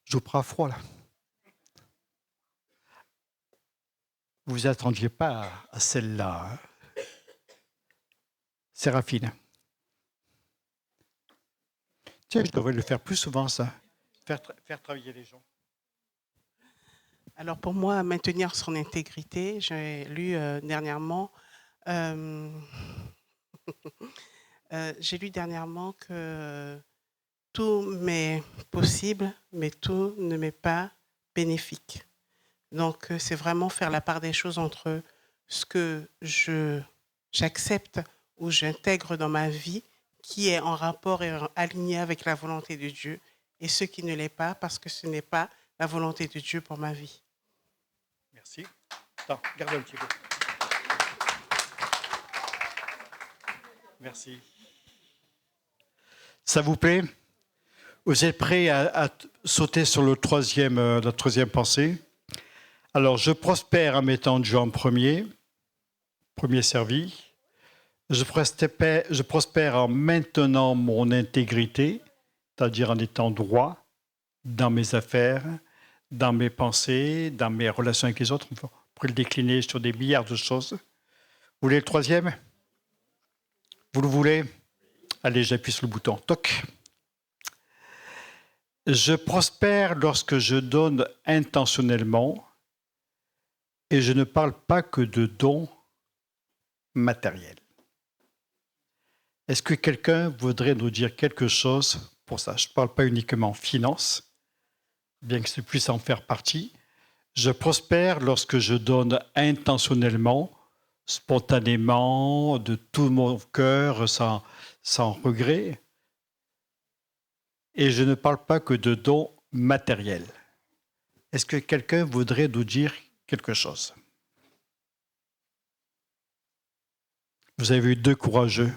S4: Je vous prends froid, là. Vous vous attendiez pas à celle-là. Hein? Séraphine. Tiens, je devrais le faire plus souvent, ça. Faire travailler les gens.
S6: Alors pour moi, maintenir son intégrité, j'ai lu dernièrement, que tout m'est possible, mais tout ne m'est pas bénéfique. Donc c'est vraiment faire la part des choses entre ce que j'accepte ou j'intègre dans ma vie, qui est en rapport et aligné avec la volonté de Dieu, et ce qui ne l'est pas, parce que ce n'est pas la volonté de Dieu pour ma vie.
S4: Merci. Attends, gardez un petit peu. Merci. Ça vous plaît? Vous êtes prêts à sauter sur la troisième pensée? Alors, je prospère en mettant Dieu en premier servi. Je prospère en maintenant mon intégrité, c'est-à-dire en étant droit dans mes affaires, dans mes pensées, dans mes relations avec les autres. On pourrait le décliner sur des milliards de choses. Vous voulez le troisième? Vous le voulez? Allez, j'appuie sur le bouton. Toc. Je prospère lorsque je donne intentionnellement, et je ne parle pas que de dons matériels. Est-ce que quelqu'un voudrait nous dire quelque chose pour ça? Je ne parle pas uniquement finance, bien que ce puisse en faire partie. Je prospère lorsque je donne intentionnellement, spontanément, de tout mon cœur, sans regret. Et je ne parle pas que de dons matériels. Est-ce que quelqu'un voudrait nous dire quelque chose? Vous avez eu deux courageux.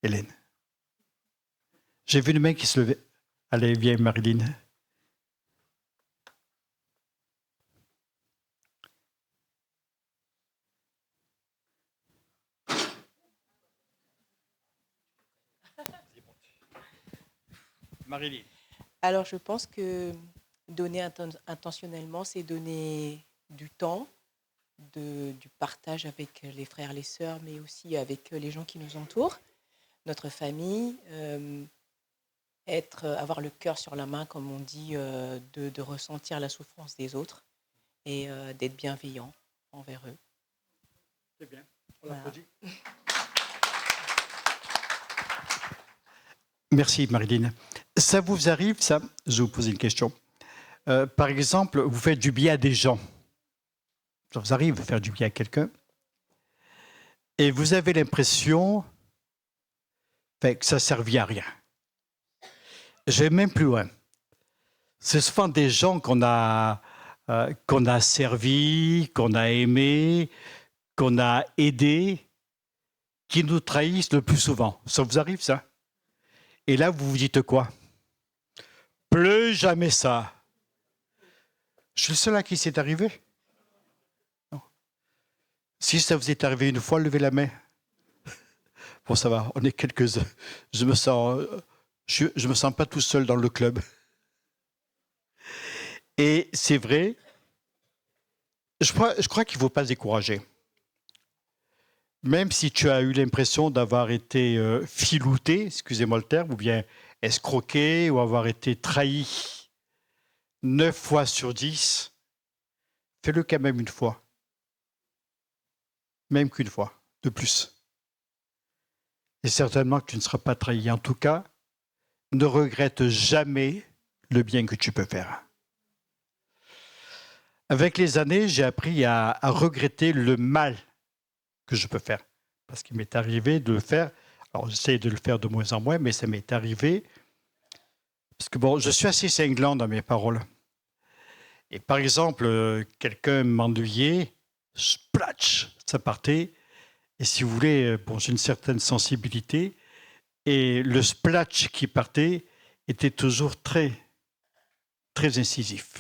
S4: Hélène. J'ai vu une main qui se levait. Allez, viens, Marilyn. Marilyn.
S7: Alors, je pense que donner intentionnellement, c'est donner du temps, du partage avec les frères, les sœurs, mais aussi avec les gens qui nous entourent, notre famille, avoir le cœur sur la main, comme on dit, de ressentir la souffrance des autres et d'être bienveillant envers eux.
S4: C'est bien.
S7: Voilà.
S4: Merci Marilyn. Ça vous arrive, ça? Je vais vous poser une question. Par exemple, vous faites du bien à des gens. Ça vous arrive de faire du bien à quelqu'un et vous avez l'impression que ça ne servit à rien. Je vais même plus loin. C'est souvent des gens qu'on a servis, qu'on a aimés, qu'on a aidés, qui nous trahissent le plus souvent. Ça vous arrive, ça? Et là, vous vous dites quoi? Plus jamais ça. Je suis le seul à qui c'est arrivé? Non. Si ça vous est arrivé une fois, levez la main. Bon, ça va, on est quelques-uns. Je me sens pas tout seul dans le club. Et c'est vrai, je crois qu'il ne faut pas se décourager. Même si tu as eu l'impression d'avoir été filouté, excusez-moi le terme, ou bien escroqué, ou avoir été trahi 9 fois sur 10, fais-le quand même une fois. Même qu'une fois, de plus. Et certainement que tu ne seras pas trahi. En tout cas, ne regrette jamais le bien que tu peux faire. Avec les années, j'ai appris à regretter le mal que je peux faire. Parce qu'il m'est arrivé de le faire. Alors, j'essaie de le faire de moins en moins, mais ça m'est arrivé. Parce que bon, je suis assez cinglant dans mes paroles. Et par exemple, quelqu'un m'ennuyait, splatch, ça partait. Et si vous voulez, bon, j'ai une certaine sensibilité. Et le splatch qui partait était toujours très, très incisif.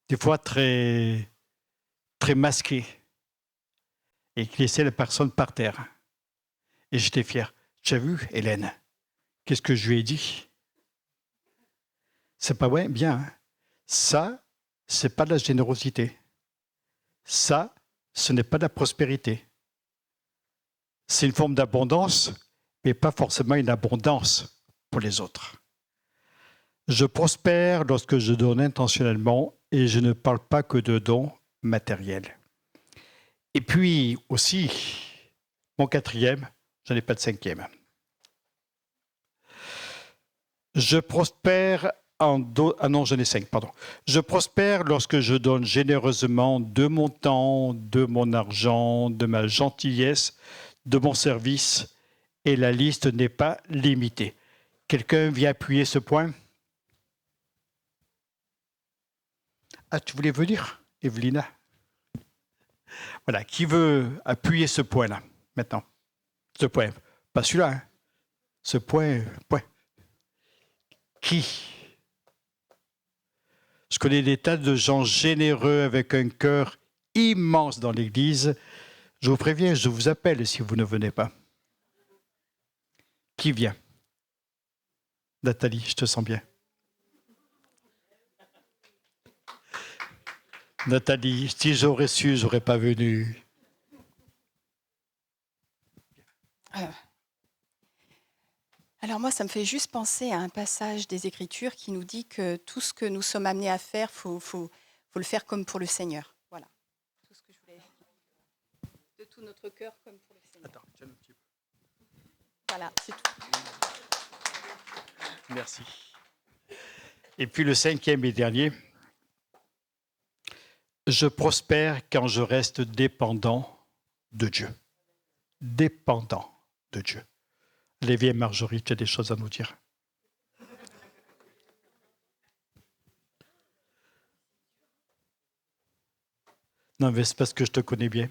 S4: Des fois très, très masqué. Et qui laissait la personne par terre. Et j'étais fier. Tu as vu, Hélène, qu'est-ce que je lui ai dit? C'est pas vrai? Bien. Hein? Ça, c'est pas de la générosité. Ça, ce n'est pas de la prospérité. C'est une forme d'abondance, mais pas forcément une abondance pour les autres. Je prospère lorsque je donne intentionnellement et je ne parle pas que de dons matériels. Et puis aussi, mon quatrième, je n'en ai pas de cinquième. Je prospère j'en ai 5, pardon. Je prospère lorsque je donne généreusement de mon temps, de mon argent, de ma gentillesse, de mon service, et la liste n'est pas limitée. Quelqu'un vient appuyer ce point? Ah, tu voulais venir, Evelina? Voilà, qui veut appuyer ce point-là, maintenant? Ce point, pas celui-là, hein? Ce point. Qui? Je connais des tas de gens généreux avec un cœur immense dans l'Église. Je vous préviens, je vous appelle si vous ne venez pas. Qui vient? Nathalie, je te sens bien. Nathalie, si j'aurais su, j'aurais pas venu.
S8: Alors moi, ça me fait juste penser à un passage des Écritures qui nous dit que tout ce que nous sommes amenés à faire, faut le faire comme pour le Seigneur. Voilà. Tout ce que je voulais. De tout notre cœur comme pour le Seigneur.
S4: Attends, tiens un petit peu.
S8: Voilà, c'est tout.
S4: Merci. Et puis le cinquième et dernier. Je prospère quand je reste dépendant de Dieu. Dépendant de Dieu. Lévi et Marjorie, tu as des choses à nous dire? Non, mais c'est parce que je te connais bien.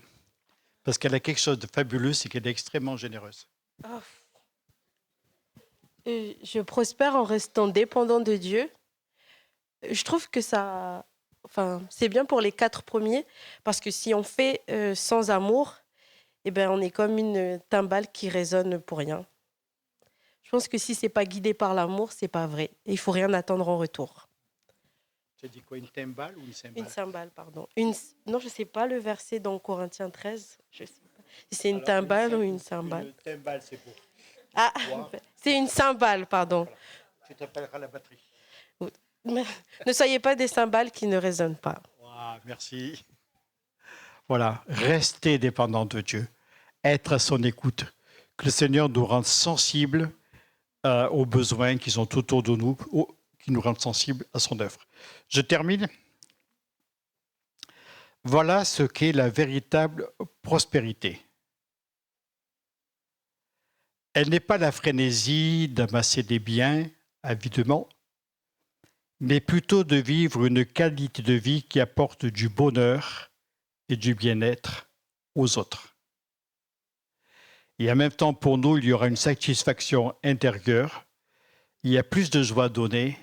S4: Parce qu'elle a quelque chose de fabuleux, c'est qu'elle est extrêmement généreuse.
S9: Je prospère en restant dépendant de Dieu. Je trouve que c'est bien pour les 4 premiers, parce que si on fait sans amour, eh ben, on est comme une timbale qui résonne pour rien. Je pense que si c'est pas guidé par l'amour, c'est pas vrai. Et il faut rien attendre en retour.
S4: Tu as dit quoi, une timbale ou une cymbale?
S9: Une cymbale, pardon. Non, je sais pas le verset dans Corinthiens 13. Je sais pas. Si c'est une timbale ou une cymbale.
S4: Une timbale, c'est pour.
S9: Ah, c'est une cymbale, pardon.
S4: Voilà. Tu t'appelleras la batterie.
S9: Ne soyez pas des cymbales qui ne résonnent pas.
S4: Wow, merci. Voilà, rester dépendant de Dieu, être à son écoute. Que le Seigneur nous rende sensibles aux besoins qui sont autour de nous, qui nous rendent sensibles à son œuvre. Je termine. Voilà ce qu'est la véritable prospérité. Elle n'est pas la frénésie d'amasser des biens avidement, mais plutôt de vivre une qualité de vie qui apporte du bonheur et du bien-être aux autres. Et en même temps, pour nous, il y aura une satisfaction intérieure. Il y a plus de joie à donner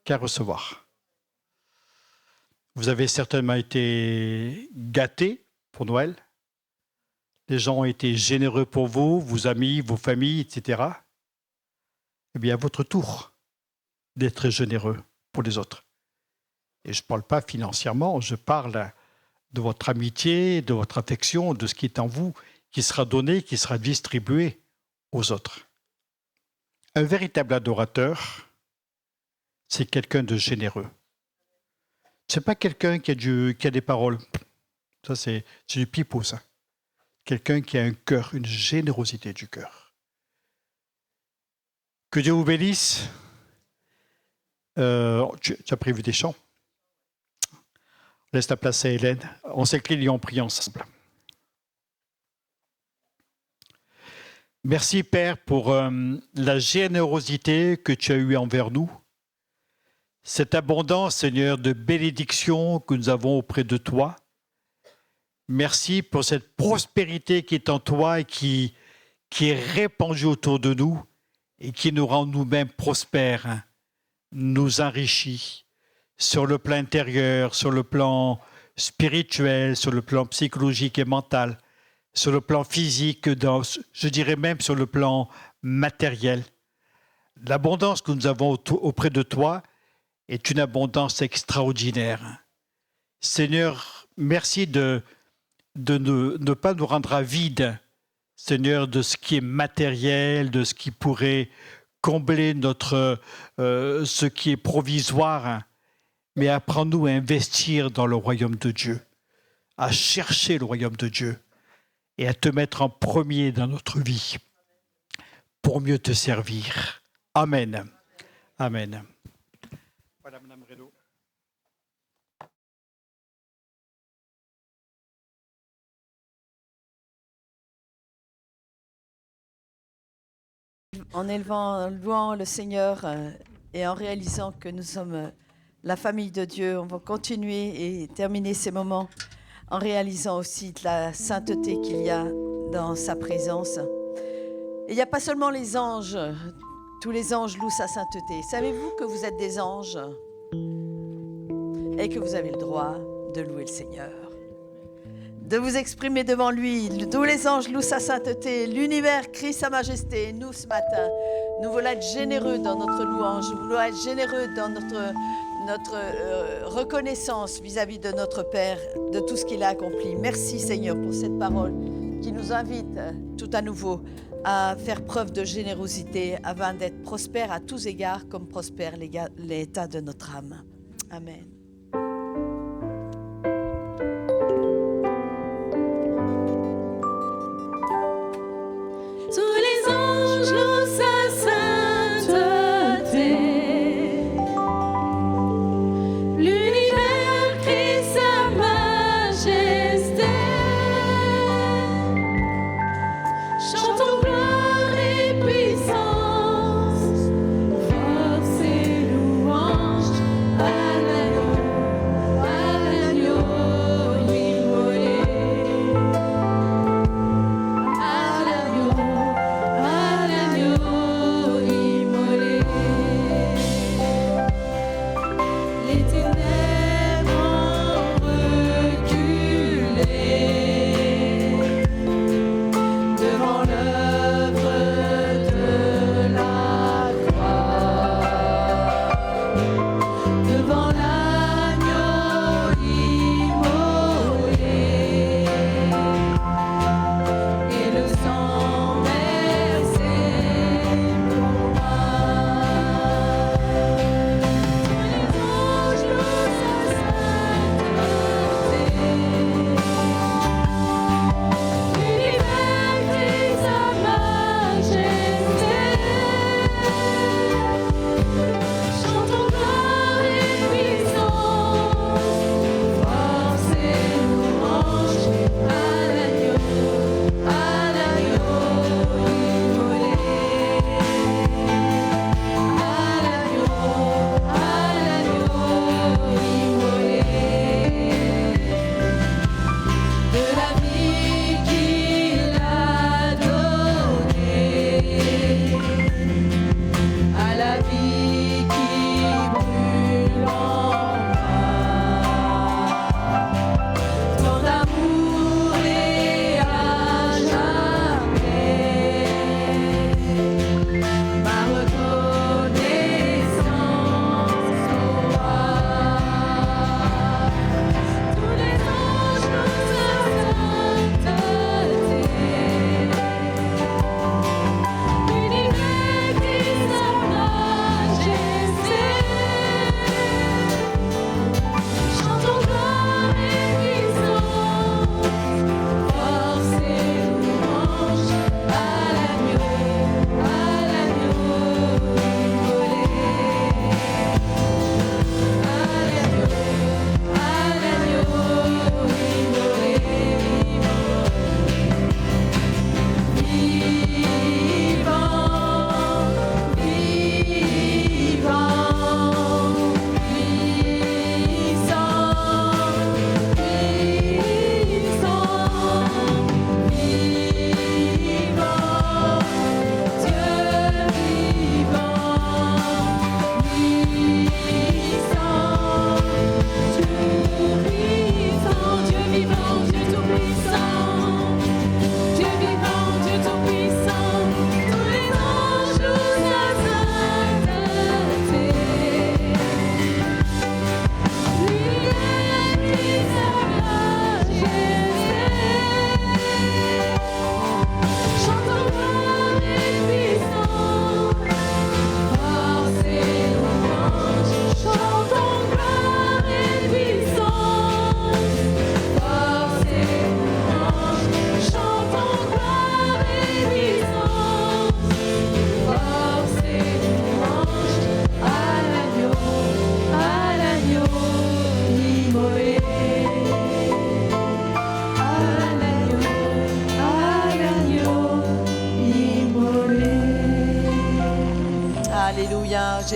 S4: qu'à recevoir. Vous avez certainement été gâtés pour Noël. Les gens ont été généreux pour vous, vos amis, vos familles, etc. Eh bien, à votre tour d'être généreux pour les autres. Et je ne parle pas financièrement, je parle de votre amitié, de votre affection, de ce qui est en vous, qui sera donné, qui sera distribué aux autres. Un véritable adorateur, c'est quelqu'un de généreux. Ce n'est pas quelqu'un qui a des paroles. Ça, c'est du pipeau, ça. Quelqu'un qui a un cœur, une générosité du cœur. Que Dieu vous bénisse. Tu as prévu des chants. Laisse la place à Hélène. On s'incline et on prie ensemble. Merci, Père, pour la générosité que tu as eue envers nous. Cette abondance, Seigneur, de bénédiction que nous avons auprès de toi. Merci pour cette prospérité qui est en toi et qui est répandue autour de nous et qui nous rend nous-mêmes prospères, nous enrichit sur le plan intérieur, sur le plan spirituel, sur le plan psychologique et mental, sur le plan physique, je dirais même sur le plan matériel. L'abondance que nous avons auprès de toi est une abondance extraordinaire. Seigneur, merci de ne pas nous rendre avides, Seigneur, de ce qui est matériel, de ce qui pourrait combler ce qui est provisoire, mais apprends-nous à investir dans le royaume de Dieu, à chercher le royaume de Dieu et à te mettre en premier dans notre vie pour mieux te servir. Amen. Amen. Voilà, Madame Reynaud.
S1: En louant le Seigneur et en réalisant que nous sommes la famille de Dieu, on va continuer et terminer ces moments en réalisant aussi la sainteté qu'il y a dans sa présence. Et il n'y a pas seulement les anges, tous les anges louent sa sainteté. Savez-vous que vous êtes des anges et que vous avez le droit de louer le Seigneur, de vous exprimer devant lui? Tous les anges louent sa sainteté, l'univers crie sa majesté. Nous, ce matin, nous voulons être généreux dans notre louange, nous voulons être généreux dans notre reconnaissance vis-à-vis de notre Père, de tout ce qu'il a accompli. Merci Seigneur pour cette parole qui nous invite tout à nouveau à faire preuve de générosité afin d'être prospère à tous égards comme prospère l'état de notre âme. Amen.
S2: Tous les anges louent sa sainteté. L'univers crie sa majesté. Chantons gloire et puissance, force et louange à l'agneau.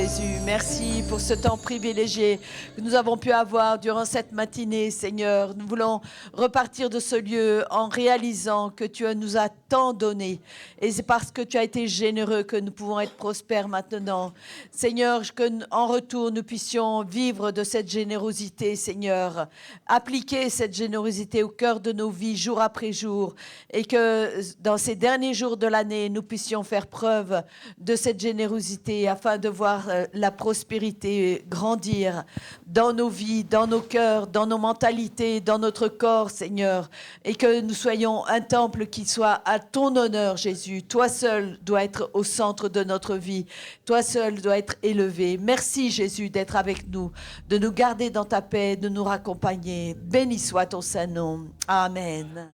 S1: Jésus. Merci pour ce temps privilégié que nous avons pu avoir durant cette matinée, Seigneur. Nous voulons repartir de ce lieu en réalisant que tu nous as tant donné. Et c'est parce que tu as été généreux que nous pouvons être prospères maintenant. Seigneur, qu'en retour, nous puissions vivre de cette générosité, Seigneur. Appliquer cette générosité au cœur de nos vies, jour après jour. Et que dans ces derniers jours de l'année, nous puissions faire preuve de cette générosité afin de voir la prospérité grandir dans nos vies, dans nos cœurs, dans nos mentalités, dans notre corps, Seigneur. Et que nous soyons un temple qui soit à ton honneur, Jésus. Toi seul dois être au centre de notre vie. Toi seul dois être élevé. Merci, Jésus, d'être avec nous, de nous garder dans ta paix, de nous raccompagner. Béni soit ton Saint-Nom. Amen.